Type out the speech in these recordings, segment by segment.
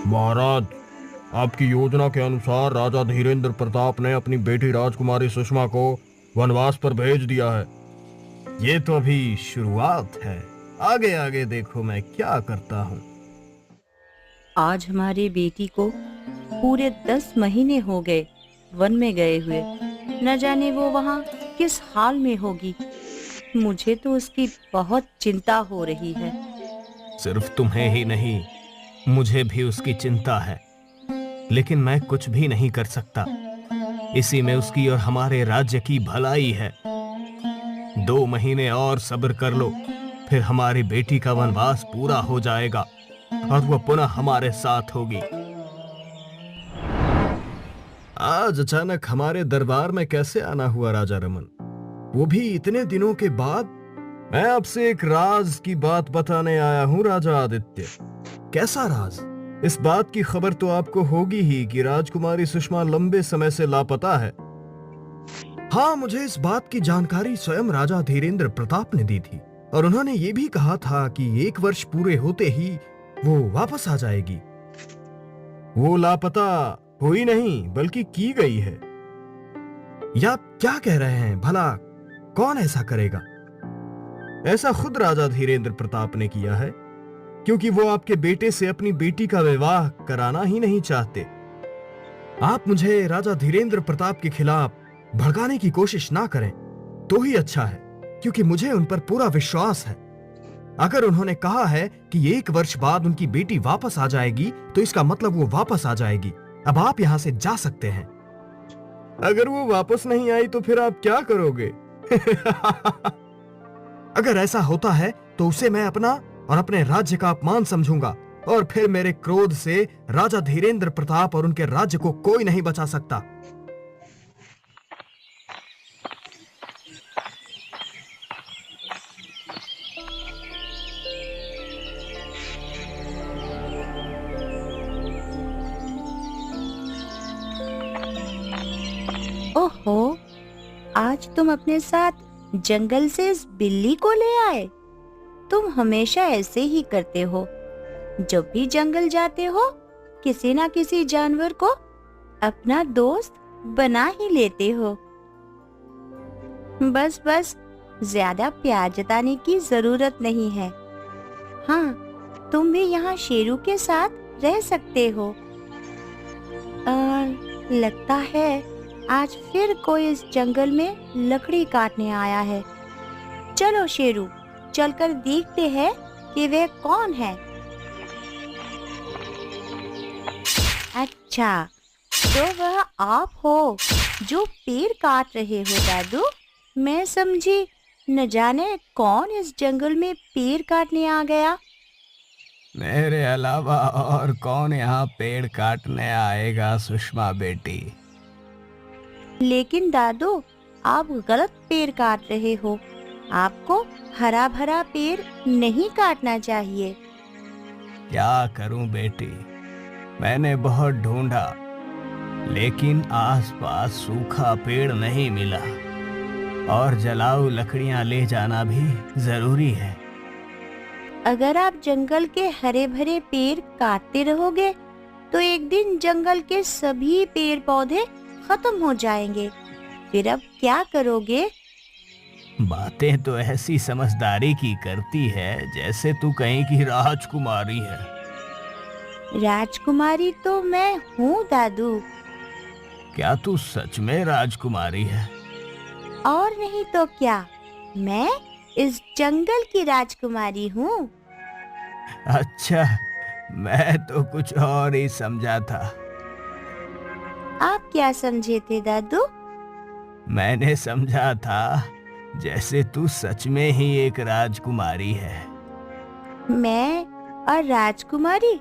महाराज, आपकी योजना के अनुसार राजा धीरेन्द्र प्रताप ने अपनी बेटी राजकुमारी सुषमा को वनवास पर भेज दिया है। ये तो अभी शुरुआत है, आगे आगे देखो मैं क्या करता हूँ। आज हमारी बेटी को पूरे 10 महीने हो गए वन में गए हुए। न जाने वो वहाँ किस हाल में होगी। मुझे तो उसकी बहुत चिंता हो रही है। सिर्फ तुम्हें ही नहीं, मुझे भी उसकी चिंता है, लेकिन मैं कुछ भी नहीं कर सकता। इसी में उसकी और हमारे राज्य की भलाई है। 2 महीने और सब्र कर लो, फिर हमारी बेटी का वनवास पूरा हो जाएगा और वह पुनः हमारे साथ होगी। आज अचानक हमारे दरबार में कैसे आना हुआ राजा रमन, वो भी इतने दिनों के बाद? मैं आपसे एक राज की बात बताने आया हूँ राजा आदित्य। कैसा राज? इस बात की खबर तो आपको होगी ही कि राजकुमारी सुषमा लंबे समय से लापता है। हाँ, मुझे इस बात की जानकारी स्वयं राजा धीरेन्द्र प्रताप ने दी थी और उन्होंने ये भी कहा था कि 1 वर्ष पूरे होते ही वो वापस आ जाएगी। वो लापता हुई नहीं बल्कि की गई है। या क्या कह रहे हैं? भला कौन ऐसा करेगा? ऐसा खुद राजा धीरेन्द्र प्रताप ने किया है, क्योंकि वो आपके बेटे से अपनी बेटी का विवाह कराना ही नहीं चाहते। आप मुझे राजा धीरेन्द्र प्रताप के खिलाफ भड़काने की कोशिश ना करें तो ही अच्छा है, क्योंकि मुझे उन पर पूरा विश्वास है। अगर उन्होंने कहा है कि 1 वर्ष बाद उनकी बेटी वापस आ जाएगी, तो इसका मतलब वो वापस आ जाएगी। अब आप यहां से जा सकते हैं। अगर वो वापस नहीं आई तो फिर आप क्या करोगे? अगर ऐसा होता है तो उसे मैं अपना और अपने राज्य का अपमान समझूंगा, और फिर मेरे क्रोध से राजा धीरेन्द्र प्रताप और उनके राज्य को कोई नहीं बचा सकता। ओहो, आज तुम अपने साथ जंगल से इस बिल्ली को ले आए। तुम हमेशा ऐसे ही करते हो। जब भी जंगल जाते हो, किसी ना किसी जानवर को अपना दोस्त बना ही लेते हो। बस बस, ज्यादा प्यार जताने की जरूरत नहीं है। हाँ, तुम भी यहाँ शेरू के साथ रह सकते हो। लगता है आज फिर कोई इस जंगल में लकड़ी काटने आया है। चलो शेरू, चलकर देखते हैं कि वह कौन है। अच्छा, तो वह आप हो जो पेड़ काट रहे हो दादू। मैं समझी न जाने कौन इस जंगल में पेड़ काटने आ गया। मेरे अलावा और कौन यहाँ पेड़ काटने आएगा सुषमा बेटी? लेकिन दादू, आप गलत पेड़ काट रहे हो। आपको हरा भरा पेड़ नहीं काटना चाहिए। क्या करूं बेटी, मैंने बहुत ढूंढा, लेकिन आसपास सूखा पेड़ नहीं मिला, और जलाऊ लकड़ियां ले जाना भी जरूरी है। अगर आप जंगल के हरे भरे पेड़ काटते रहोगे, तो एक दिन जंगल के सभी पेड़ पौधे खत्म हो जाएंगे। फिर अब क्या करोगे? बातें तो ऐसी समझदारी की करती है जैसे तू कहीं की राजकुमारी है। राजकुमारी तो मैं हूँ दादू। क्या तू सच में राजकुमारी है? और नहीं तो क्या, मैं इस जंगल की राजकुमारी हूँ। अच्छा, मैं तो कुछ और ही समझा था। आप क्या समझे थे दादू? मैंने समझा था जैसे तू सच में ही एक राजकुमारी है। मैं और राजकुमारी?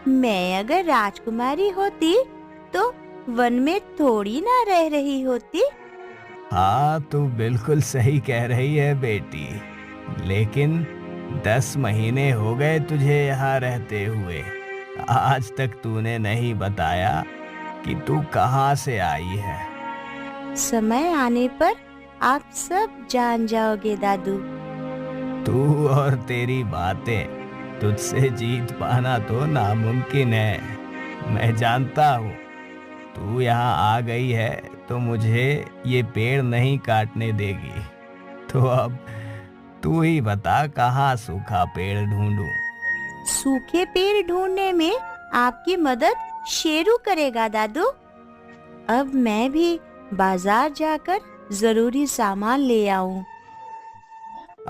मैं अगर राजकुमारी होती तो वन में थोड़ी ना रह रही होती। हाँ, तू बिल्कुल सही कह रही है बेटी, लेकिन 10 महीने हो गए तुझे यहाँ रहते हुए। आज तक तूने नहीं बताया कि तू कहाँ से आई है। समय आने पर आप सब जान जाओगे दादू। तू और तेरी बातें, तुझसे जीत पाना तो नामुमकिन है। मैं जानता हूँ तू यहाँ आ गई है तो मुझे ये पेड़ नहीं काटने देगी। तो अब तू ही बता कहाँ सूखा पेड़ ढूंढूं? सूखे पेड़ ढूंढने में आपकी मदद शेरू करेगा दादू। अब मैं भी बाजार जाकर जरूरी सामान ले आऊं।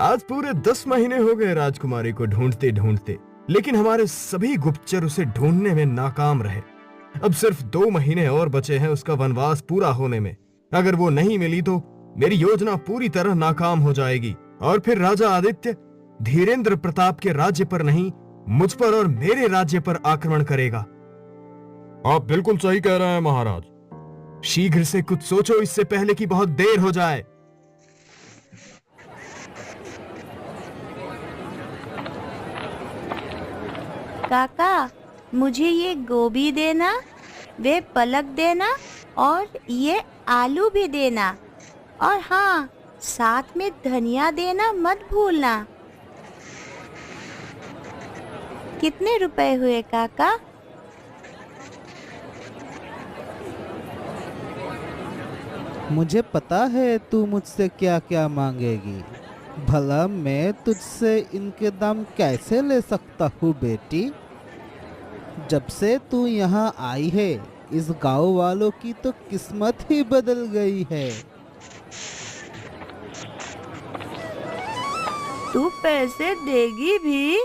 आज पूरे 10 महीने हो गए राजकुमारी को ढूंढते ढूंढते, लेकिन हमारे सभी गुप्तचर उसे ढूंढने में नाकाम रहे। अब सिर्फ 2 महीने और बचे हैं उसका वनवास पूरा होने में। अगर वो नहीं मिली तो मेरी योजना पूरी तरह नाकाम हो जाएगी और फिर राजा आदित्य धीरेन्द्र प्रताप के राज्य पर नहीं, मुझ पर और मेरे राज्य पर आक्रमण करेगा। आप बिल्कुल सही कह रहे हैं महाराज। शीघ्र से कुछ सोचो इससे पहले कि बहुत देर हो जाए। काका, मुझे ये गोभी देना, वे पलक देना और ये आलू भी देना। और हाँ, साथ में धनिया देना मत भूलना। कितने रुपए हुए काका? मुझे पता है तू मुझसे क्या क्या मांगेगी। भला मैं तुझसे इनके दाम कैसे ले सकता हूँ बेटी? जब से तू यहाँ आई है इस गांव वालों की तो किस्मत ही बदल गई है। तू पैसे देगी भी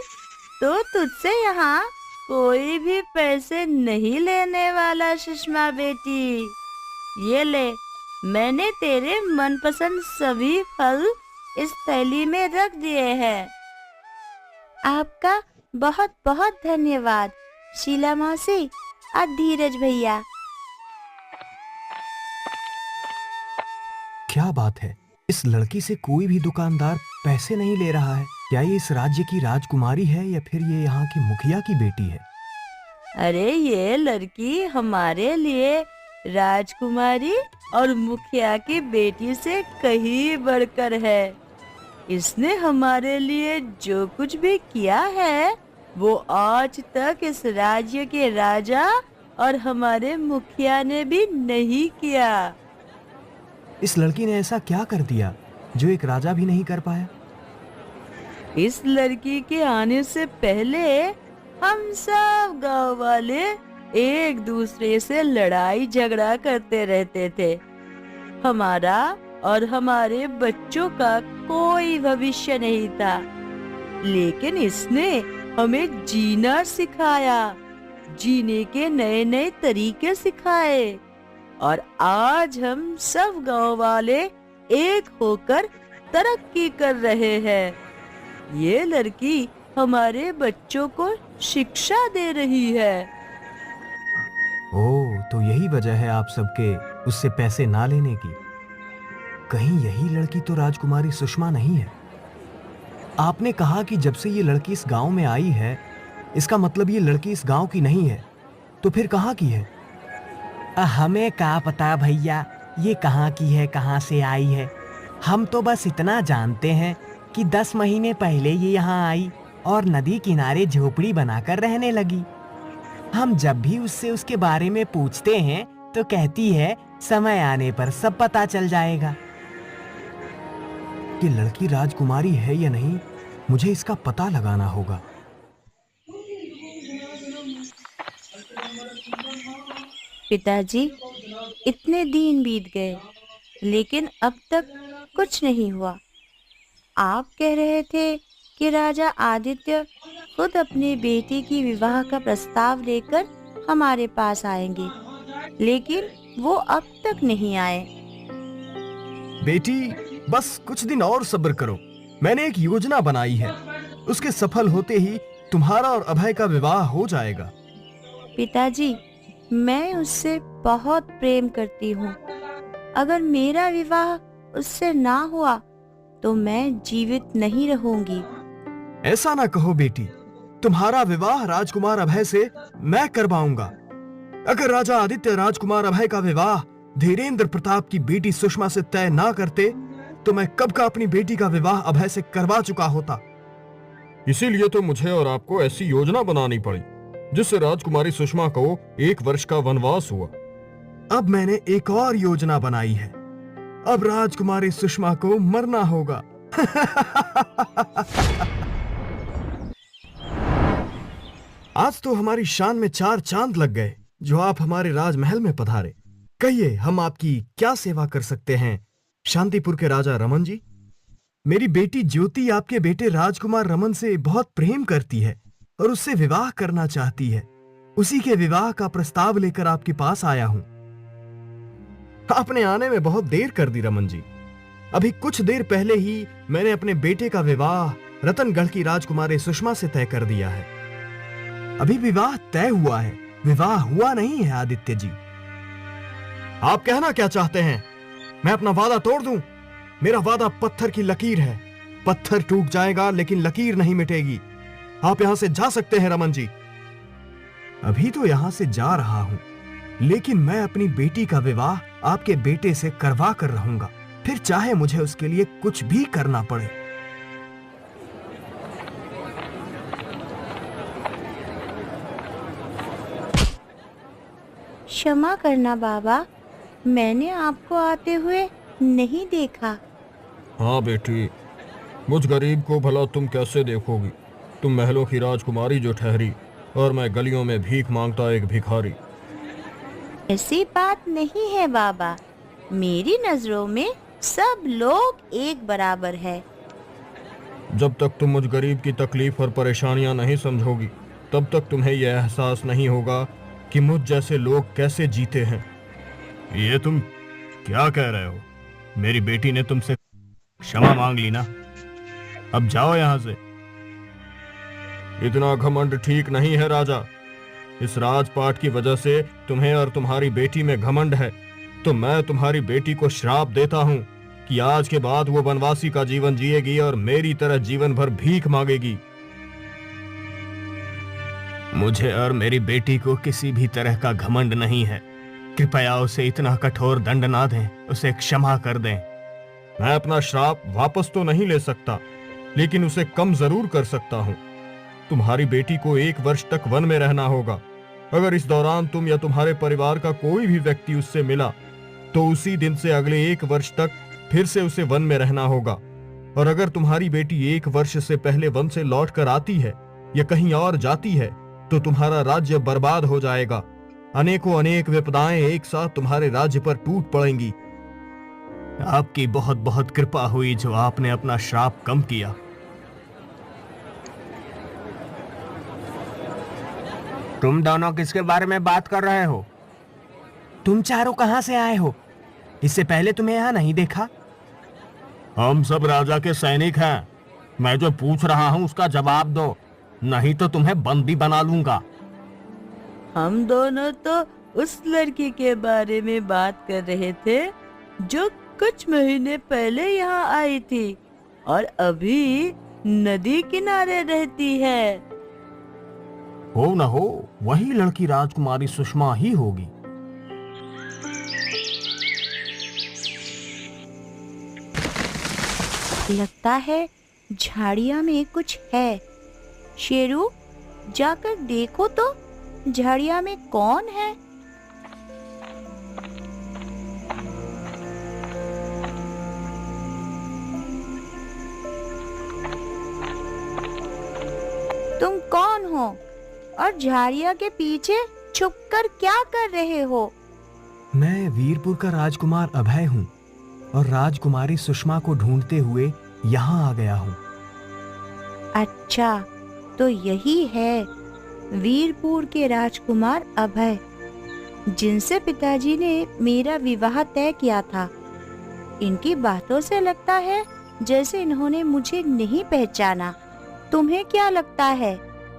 तो तुझसे यहाँ कोई भी पैसे नहीं लेने वाला सुषमा बेटी। ये ले, मैंने तेरे मनपसंद सभी फल इस थैली में रख दिए हैं। आपका बहुत बहुत धन्यवाद शीला मौसी और धीरज भैया। क्या बात है, इस लड़की से कोई भी दुकानदार पैसे नहीं ले रहा है। क्या ये इस राज्य की राजकुमारी है या फिर ये यहाँ की मुखिया की बेटी है? अरे ये लड़की हमारे लिए राजकुमारी और मुखिया की बेटी से कहीं बढ़कर है। इसने हमारे लिए जो कुछ भी किया है वो आज तक इस राज्य के राजा और हमारे मुखिया ने भी नहीं किया। इस लड़की ने ऐसा क्या कर दिया जो एक राजा भी नहीं कर पाया? इस लड़की के आने से पहले हम सब गांव वाले एक दूसरे से लड़ाई झगड़ा करते रहते थे। हमारा और हमारे बच्चों का कोई भविष्य नहीं था, लेकिन इसने हमें जीना सिखाया, जीने के नए नए तरीके सिखाए और आज हम सब गांव वाले एक होकर तरक्की कर रहे हैं। ये लड़की हमारे बच्चों को शिक्षा दे रही है। ओह, तो यही वजह है आप सबके उससे पैसे ना लेने की। कहीं यही लड़की तो राजकुमारी सुषमा नहीं है? आपने कहा कि जब से ये लड़की इस गांव में आई है, इसका मतलब ये लड़की इस गांव की नहीं है। तो फिर कहाँ की है? हमें क्या पता भैया, ये कहाँ की है, कहाँ से आई है। हम तो बस इतना जानते हैं कि 10 महीने पहले ये यहाँ आई और नदी किनारे झोपड़ी बनाकर रहने लगी। हम जब भी उससे उसके बारे में पूछते हैं तो कहती है समय आने पर सब पता चल जाएगा। ये लड़की राजकुमारी है या नहीं, मुझे इसका पता लगाना होगा। पिताजी, इतने दिन बीत गए लेकिन अब तक कुछ नहीं हुआ। आप कह रहे थे कि राजा आदित्य खुद अपनी बेटी की विवाह का प्रस्ताव लेकर हमारे पास आएंगे, लेकिन वो अब तक नहीं आए। बेटी, बस कुछ दिन और सब्र करो। मैंने एक योजना बनाई है, उसके सफल होते ही तुम्हारा और अभय का विवाह हो जाएगा। पिताजी, मैं उससे बहुत प्रेम करती हूँ। अगर मेरा विवाह उससे ना हुआ तो मैं जीवित नहीं रहूंगी। ऐसा ना कहो बेटी, तुम्हारा विवाह राजकुमार अभय से मैं करवाऊंगा। अगर राजा आदित्य राजकुमार अभय का विवाह धीरेन्द्र प्रताप की बेटी सुषमा से तय ना करते तो मैं कब का अपनी बेटी का विवाह अभय से करवा चुका होता। इसीलिए तो मुझे और आपको ऐसी योजना बनानी पड़ी जिससे राजकुमारी सुषमा को 1 वर्ष का वनवास हुआ। अब मैंने एक और योजना बनाई है। अब राजकुमारी सुषमा को मरना होगा। आज तो हमारी शान में 4 चांद लग गए जो आप हमारे राजमहल में पधारे। कहिए, हम आपकी क्या सेवा कर सकते हैं शांतिपुर के राजा रमन जी? मेरी बेटी ज्योति आपके बेटे राजकुमार रमन से बहुत प्रेम करती है और उससे विवाह करना चाहती है। उसी के विवाह का प्रस्ताव लेकर आपके पास आया हूं। आपने आने में बहुत देर कर दी रमन जी। अभी कुछ देर पहले ही मैंने अपने बेटे का विवाह रतनगढ़ की राजकुमारी सुषमा से तय कर दिया है। अभी विवाह तय हुआ है, विवाह हुआ नहीं है आदित्य जी। आप कहना क्या चाहते हैं? मैं अपना वादा तोड़ दूं? मेरा वादा पत्थर की लकीर है। पत्थर टूट जाएगा लेकिन लकीर नहीं मिटेगी। आप यहां से जा सकते हैं रमन जी। अभी तो यहां से जा रहा हूं, लेकिन मैं अपनी बेटी का विवाह आपके बेटे से करवा कर रहूंगा, फिर चाहे मुझे उसके लिए कुछ भी करना पड़े। क्षमा करना बाबा, मैंने आपको आते हुए नहीं देखा। हाँ बेटी, मुझ गरीब को भला तुम कैसे देखोगी? तुम महलों की राजकुमारी जो ठहरी और मैं गलियों में भीख मांगता एक भिखारी। ऐसी बात नहीं है बाबा, मेरी नजरों में सब लोग एक बराबर है। जब तक तुम मुझ गरीब की तकलीफ और परेशानियां नहीं समझोगी तब तक तुम्हें यह एहसास नहीं होगा कि मुझ जैसे लोग कैसे जीते हैं। ये तुम क्या कह रहे हो? मेरी बेटी ने तुमसे क्षमा मांग ली ना, अब जाओ यहां से। इतना घमंड ठीक नहीं है राजा। इस राजपाट की वजह से तुम्हें और तुम्हारी बेटी में घमंड है, तो मैं तुम्हारी बेटी को श्राप देता हूं कि आज के बाद वो वनवासी का जीवन जिएगी और मेरी तरह जीवन भर भीख मांगेगी। मुझे और मेरी बेटी को किसी भी तरह का घमंड नहीं है। कृपया उसे इतना कठोर दंड ना दें, उसे क्षमा कर दें। मैं अपना श्राप वापस तो नहीं ले सकता, लेकिन उसे कम जरूर कर सकता हूं। तुम्हारी बेटी को 1 वर्ष तक वन में रहना होगा। अगर इस दौरान तुम या तुम्हारे परिवार का कोई भी व्यक्ति उससे मिला तो उसी दिन से अगले 1 वर्ष तक फिर से उसे वन में रहना होगा। और अगर तुम्हारी बेटी 1 वर्ष से पहले वन से लौट कर आती है या कहीं और जाती है तो तुम्हारा राज्य बर्बाद हो जाएगा। अनेकों अनेक विपदाएं एक साथ तुम्हारे राज्य पर टूट पड़ेंगी। आपकी बहुत बहुत कृपा हुई जो आपने अपना श्राप कम किया। तुम दोनों किसके बारे में बात कर रहे हो? तुम चारों कहां से आए हो? इससे पहले तुम्हें यहां नहीं देखा। हम सब राजा के सैनिक हैं। मैं जो पूछ रहा हूं उसका जवाब दो, नहीं तो तुम्हें बंदी बना लूंगा। हम दोनों तो उस लड़की के बारे में बात कर रहे थे जो कुछ महीने पहले यहाँ आई थी और अभी नदी किनारे रहती है। हो न हो वही लड़की राजकुमारी सुषमा ही होगी। लगता है झाड़ियां में कुछ है। शेरू, जाकर देखो तो झाड़ियां में कौन है। तुम कौन हो और झाड़ियां के पीछे छुपकर क्या कर रहे हो? मैं वीरपुर का राजकुमार अभय हूँ और राजकुमारी सुषमा को ढूंढते हुए यहाँ आ गया हूँ। अच्छा, तो यही है वीरपुर के राजकुमार अभय, जिनसे पिताजी ने मेरा विवाह तय किया था। इनकी बातों से लगता है जैसे इन्होंने मुझे नहीं पहचाना। तुम्हें क्या लगता है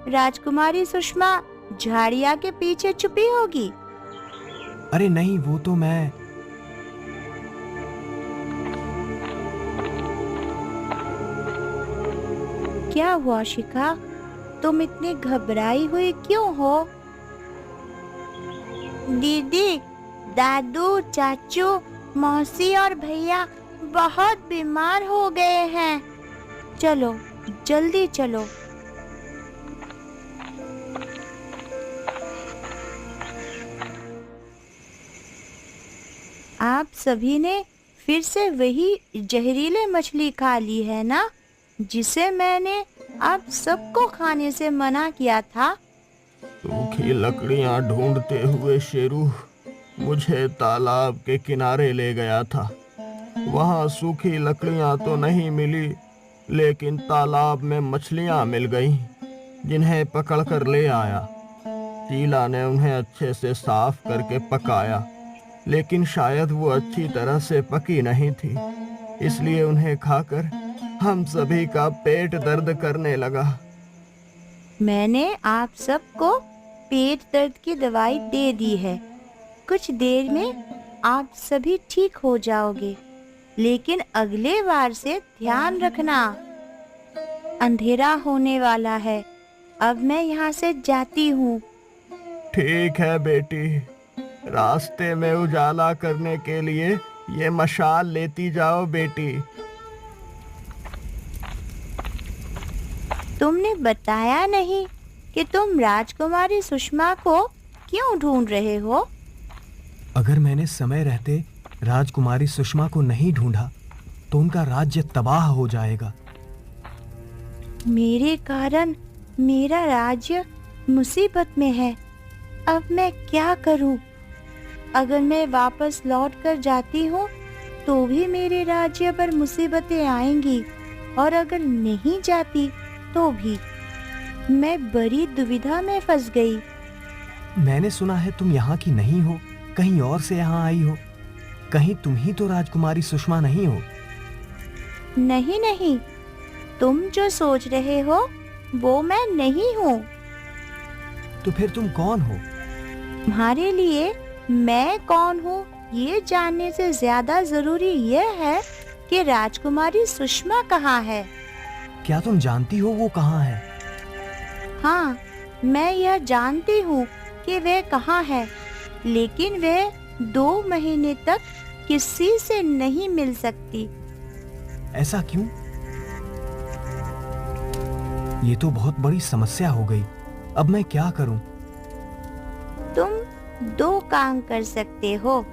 राजकुमारी सुषमा झाड़िया के पीछे छुपी होगी? अरे नहीं, वो तो मैं। क्या हुआ शिखा, तुम इतनी घबराई हुई क्यों हो? दीदी, दादू, चाचू, मौसी और भैया बहुत बीमार हो गए हैं। चलो जल्दी चलो, आप सभी ने फिर से वही जहरीले मछली खा ली है ना, जिसे मैंने आप सबको खाने से मना किया था। सूखी लकड़ियां ढूंढते हुए शेरू मुझे तालाब के किनारे ले गया था। वहां सूखी लकड़ियां तो नहीं मिली, लेकिन तालाब में मछलियां मिल गईं, जिन्हें पकड़कर ले आया। शीला ने उन्हें अच्छे से साफ करके पकाया, लेकिन शायद वो अच्छी तरह से पकी नहीं थी, इसलिए उन्हें खाकर हम सभी का पेट दर्द करने लगा। मैंने आप सबको पेट दर्द की दवाई दे दी है। कुछ देर में आप सभी ठीक हो जाओगे, लेकिन अगले बार से ध्यान रखना। अंधेरा होने वाला है, अब मैं यहाँ से जाती हूँ। ठीक है बेटी, रास्ते में उजाला करने के लिए ये मशाल लेती जाओ बेटी। तुमने बताया नहीं कि तुम राजकुमारी सुषमा को क्यों ढूंढ रहे हो? अगर मैंने समय रहते राजकुमारी सुषमा को नहीं ढूंढा तो उनका राज्य तबाह हो जाएगा। मेरे कारण मेरा राज्य मुसीबत में है। अब मैं क्या करूं? अगर मैं वापस लौट कर जाती हूँ तो भी मेरे राज्य पर मुसीबतें आएंगी, और अगर नहीं जाती तो भी। मैं बड़ी दुविधा में फंस गई। मैंने सुना है तुम यहाँ की नहीं हो, कहीं और से यहाँ आई हो। कहीं तुम ही तो राजकुमारी सुषमा नहीं हो? नहीं नहीं, तुम जो सोच रहे हो वो मैं नहीं हूँ। तो फिर तुम कौन हो? तुम्हारे लिए मैं कौन हूँ ये जानने से ज्यादा जरूरी यह है कि राजकुमारी सुषमा कहाँ है। क्या तुम जानती हो वो कहाँ है? हाँ, मैं यह जानती हूँ कि वह कहाँ है, लेकिन वह 2 महीने तक किसी से नहीं मिल सकती। ऐसा क्यों? ये तो बहुत बड़ी समस्या हो गई। अब मैं क्या करूं? तुम 2 काम कर सकते हो।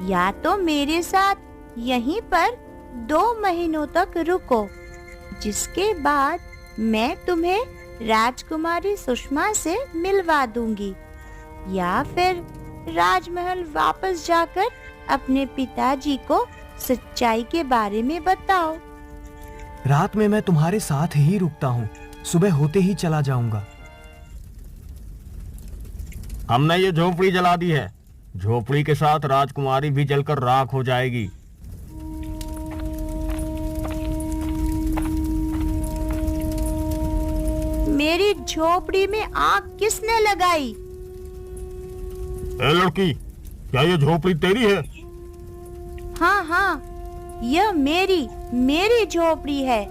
या तो मेरे साथ यहीं पर 2 महीनों तक रुको, जिसके बाद मैं तुम्हें राजकुमारी सुषमा से मिलवा दूंगी, या फिर राजमहल वापस जाकर अपने पिताजी को सच्चाई के बारे में बताओ। रात में मैं तुम्हारे साथ ही रुकता हूँ, सुबह होते ही चला जाऊंगा। हमने ये झोपड़ी जला दी है। झोपड़ी के साथ राजकुमारी भी जलकर राख हो जाएगी। मेरी झोपड़ी में आग किसने लगाई? ए लड़की, क्या ये झोपड़ी तेरी है? हाँ हाँ, यह मेरी झोपड़ी है।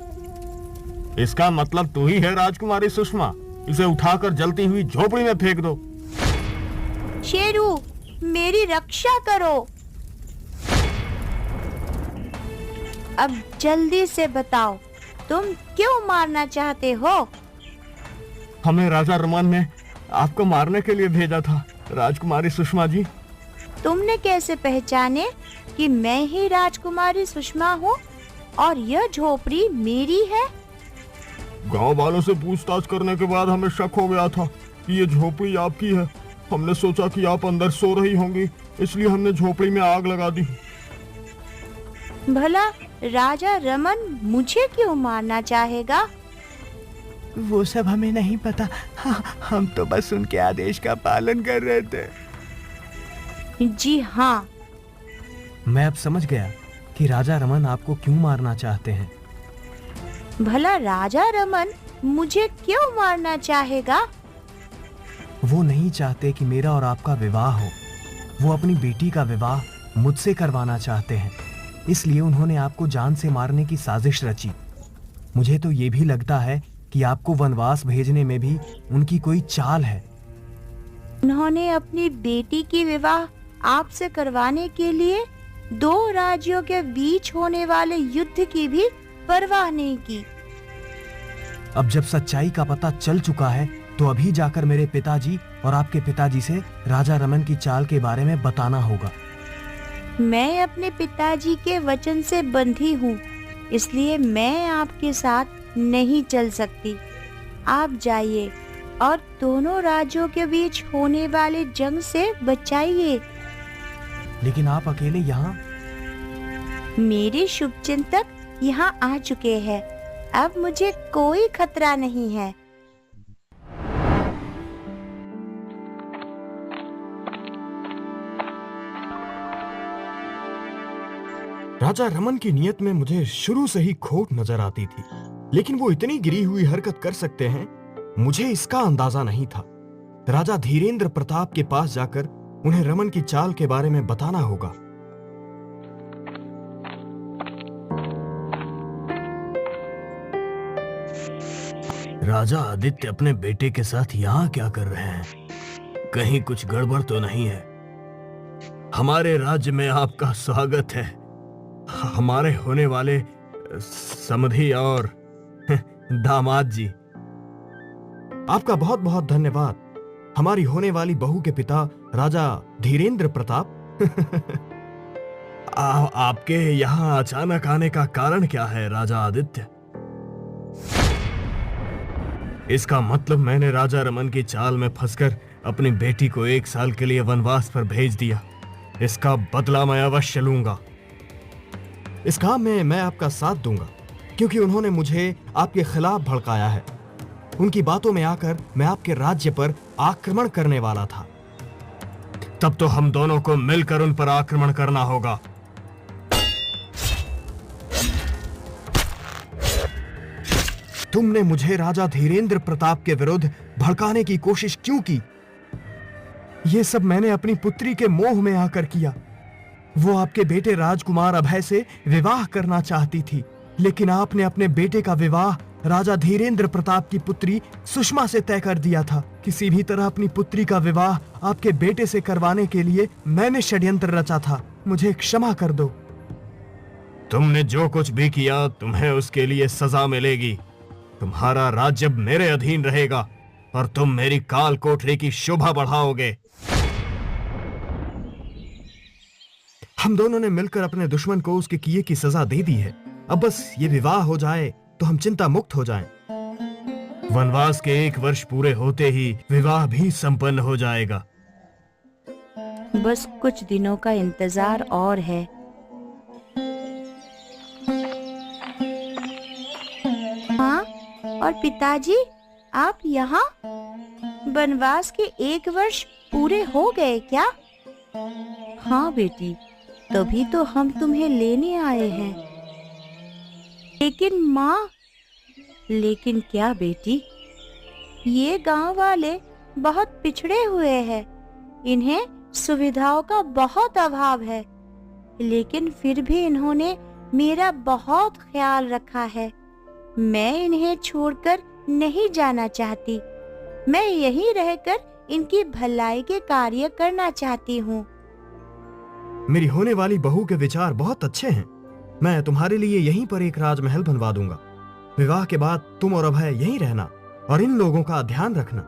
इसका मतलब तू ही है राजकुमारी सुषमा। इसे उठाकर जलती हुई झोपड़ी में फेंक दो। शेरू, मेरी रक्षा करो। अब जल्दी से बताओ, तुम क्यों मारना चाहते हो? हमें राजा रमन ने आपको मारने के लिए भेजा था, राजकुमारी सुषमा जी। तुमने कैसे पहचाने कि मैं ही राजकुमारी सुषमा हूँ और यह झोपड़ी मेरी है? गांव वालों से पूछताछ करने के बाद हमें शक हो गया था कि ये झोपड़ी आपकी है। हमने सोचा कि आप अंदर सो रही होंगी, इसलिए हमने झोपड़ी में आग लगा दी। भला राजा रमन मुझे क्यों मारना चाहेगा? वो सब हमें नहीं पता। हाँ, हम तो बस उनके आदेश का पालन कर रहे थे। जी हाँ। मैं अब समझ गया कि राजा रमन आपको क्यों मारना चाहते हैं। भला राजा रमन मुझे क्यों मारना चाहेगा? वो नहीं चाहते कि मेरा और आपका विवाह हो। वो अपनी बेटी का विवाह मुझसे करवाना चाहते हैं, इसलिए उन्होंने आपको जान से मारने की साजिश रची। मुझे तो ये भी लगता है कि आपको वनवास भेजने में भी उनकी कोई चाल है। उन्होंने अपनी बेटी की विवाह आपसे करवाने के लिए 2 राज्यों के बीच होने वाले युद्ध की भी परवाह नहीं की। अब जब सच्चाई का पता चल चुका है तो अभी जाकर मेरे पिताजी और आपके पिताजी से राजा रमन की चाल के बारे में बताना होगा। मैं अपने पिताजी के वचन से बंधी हूँ, इसलिए मैं आपके साथ नहीं चल सकती। आप जाइए और दोनों राज्यों के बीच होने वाले जंग से बचाइए। लेकिन आप अकेले यहाँ? मेरे शुभचिंतक यहाँ आ चुके हैं। अब मुझे कोई खतरा नहीं है। राजा रमन की नीयत में मुझे शुरू से ही खोट नजर आती थी, लेकिन वो इतनी गिरी हुई हरकत कर सकते हैं, मुझे इसका अंदाजा नहीं था। राजा धीरेन्द्र प्रताप के पास जाकर उन्हें रमन की चाल के बारे में बताना होगा। राजा आदित्य अपने बेटे के साथ यहाँ क्या कर रहे हैं? कहीं कुछ गड़बड़ तो नहीं है? हमारे राज्य में आपका स्वागत है, हमारे होने वाले समधी और दामाद जी। आपका बहुत बहुत धन्यवाद, हमारी होने वाली बहू के पिता राजा धीरेन्द्र प्रताप। आपके यहाँ अचानक आने का कारण क्या है राजा आदित्य? इसका मतलब मैंने राजा रमन की चाल में फंसकर अपनी बेटी को 1 साल के लिए वनवास पर भेज दिया। इसका बदला मैं अवश्य लूंगा। इस काम में मैं आपका साथ दूंगा, क्योंकि उन्होंने मुझे आपके खिलाफ भड़काया है। उनकी बातों में आकर मैं आपके राज्य पर आक्रमण करने वाला था। तब तो हम दोनों को मिलकर उन पर आक्रमण करना होगा। तुमने मुझे राजा धीरेन्द्र प्रताप के विरुद्ध भड़काने की कोशिश क्यों की? यह सब मैंने अपनी पुत्री के मोह में आकर किया। वो आपके बेटे राजकुमार अभय से विवाह करना चाहती थी, लेकिन आपने अपने बेटे का विवाह राजा धीरेन्द्र प्रताप की पुत्री सुषमा से तय कर दिया था। किसी भी तरह अपनी पुत्री का विवाह आपके बेटे से करवाने के लिए मैंने षड्यंत्र रचा था। मुझे क्षमा कर दो। तुमने जो कुछ भी किया, तुम्हें उसके लिए सजा मिलेगी। तुम्हारा राज्य अब मेरे अधीन रहेगा और तुम मेरी काल कोठरी की शोभा बढ़ाओगे। हम दोनों ने मिलकर अपने दुश्मन को उसके किए की सजा दे दी है। अब बस ये विवाह हो जाए तो हम चिंता मुक्त हो जाएं। वनवास के 1 वर्ष पूरे होते ही विवाह भी संपन्न हो जाएगा। बस कुछ दिनों का इंतजार और है। हाँ, और पिताजी, आप यहाँ? वनवास के 1 वर्ष पूरे हो गए क्या? हाँ बेटी, तभी तो हम तुम्हें लेने आए हैं। लेकिन माँ, लेकिन क्या बेटी? ये गांव वाले बहुत पिछड़े हुए हैं, इन्हें सुविधाओं का बहुत अभाव है, लेकिन फिर भी इन्होंने मेरा बहुत ख्याल रखा है। मैं इन्हें छोड़कर नहीं जाना चाहती। मैं यहीं रहकर इनकी भलाई के कार्य करना चाहती हूँ। मेरी होने वाली बहू के विचार बहुत अच्छे हैं। मैं तुम्हारे लिए यहीं पर एक राजमहल बनवा दूंगा। विवाह के बाद तुम और अभय यहीं रहना और इन लोगों का ध्यान रखना।